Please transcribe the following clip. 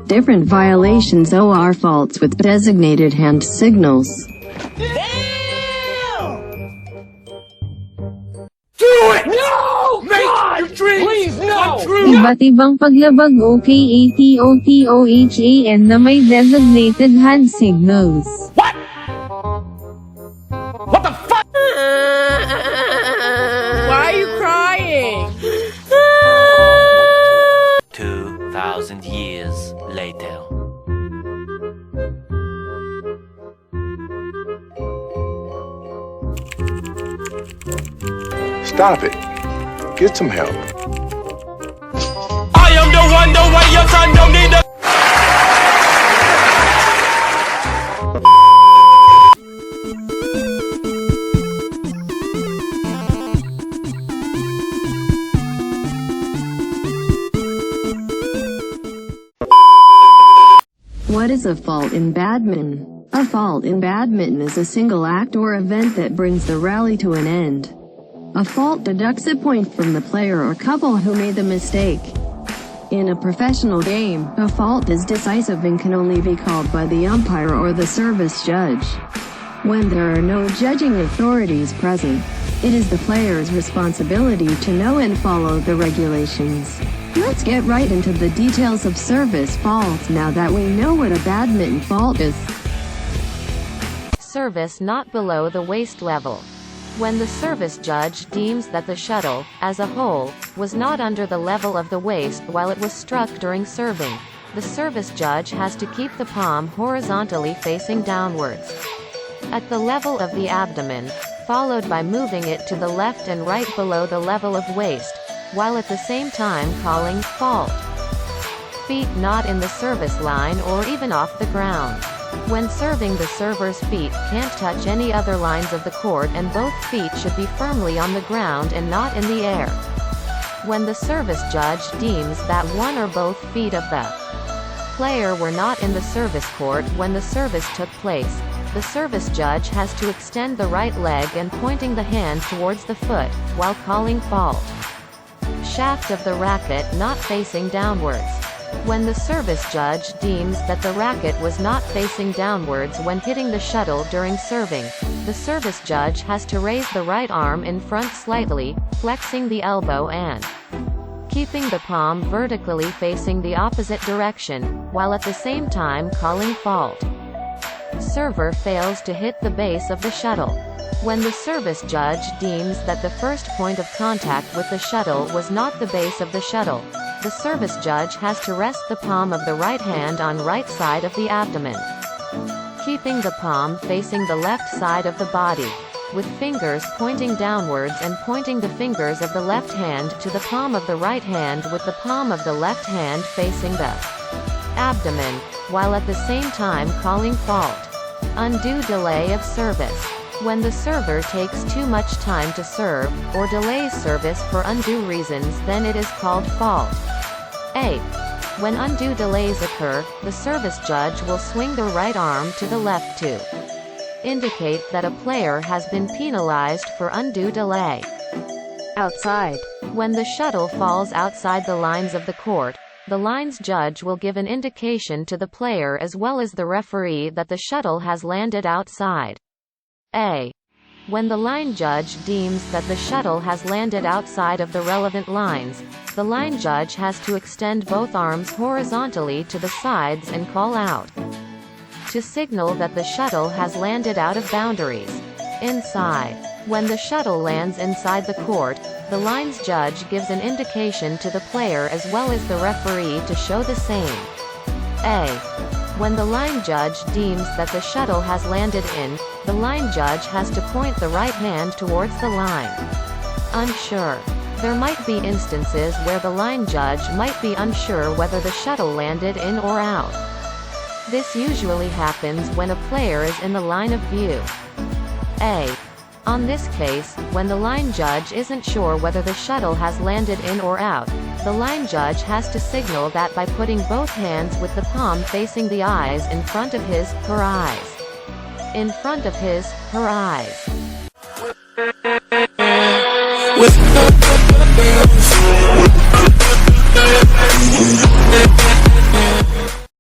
Different violations are faults with designated hand signals. Do it! No! Make your dreams please, no! Come true! Iba't ibang paglabag OKATOTOHAN na may designated hand signals. What? What the fuck? Why are you crying? 2,000 years later. Stop it. Get some help. I am the one your son don't need to. What is a fault in badminton? A fault in badminton is a single act or event that brings the rally to an end. A fault deducts a point from the player or couple who made the mistake. In a professional game, a fault is decisive and can only be called by the umpire or the service judge. When there are no judging authorities present, it is the player's responsibility to know and follow the regulations. Let's get right into the details of service faults now that we know what a badminton fault is. Service not below the waist level. When the service judge deems that the shuttle, as a whole, was not under the level of the waist while it was struck during serving, the service judge has to keep the palm horizontally facing downwards at the level of the abdomen, followed by moving it to the left and right below the level of waist, while at the same time calling fault. Feet not in the service line or even off the ground. When serving, the server's feet can't touch any other lines of the court and both feet should be firmly on the ground and not in the air. When the service judge deems that one or both feet of the player were not in the service court when the service took place, the service judge has to extend the right leg and pointing the hand towards the foot, while calling fault. Shaft of the racket not facing downwards. When the service judge deems that the racket was not facing downwards when hitting the shuttle during serving, the service judge has to raise the right arm in front slightly, flexing the elbow and keeping the palm vertically facing the opposite direction, while at the same time calling fault. Server fails to hit the base of the shuttle. When the service judge deems that the first point of contact with the shuttle was not the base of the shuttle, the service judge has to rest the palm of the right hand on right side of the abdomen, keeping the palm facing the left side of the body, with fingers pointing downwards and pointing the fingers of the left hand to the palm of the right hand with the palm of the left hand facing the abdomen, while at the same time calling fault. Undue delay of service. When the server takes too much time to serve, or delays service for undue reasons, then it is called fault. A. When undue delays occur, the service judge will swing the right arm to the left to indicate that a player has been penalized for undue delay. Outside. When the shuttle falls outside the lines of the court, the lines judge will give an indication to the player as well as the referee that the shuttle has landed outside. A. When the line judge deems that the shuttle has landed outside of the relevant lines, the line judge has to extend both arms horizontally to the sides and call out to signal that the shuttle has landed out of boundaries. Inside. When the shuttle lands inside the court, the lines judge gives an indication to the player as well as the referee to show the same. A. When the line judge deems that the shuttle has landed in, the line judge has to point the right hand towards the line. Unsure. There might be instances where the line judge might be unsure whether the shuttle landed in or out. This usually happens when a player is in the line of view. A. On this case, when the line judge isn't sure whether the shuttle has landed in or out, the line judge has to signal that by putting both hands with the palm facing the eyes in front of his, her eyes. In front of his, her eyes.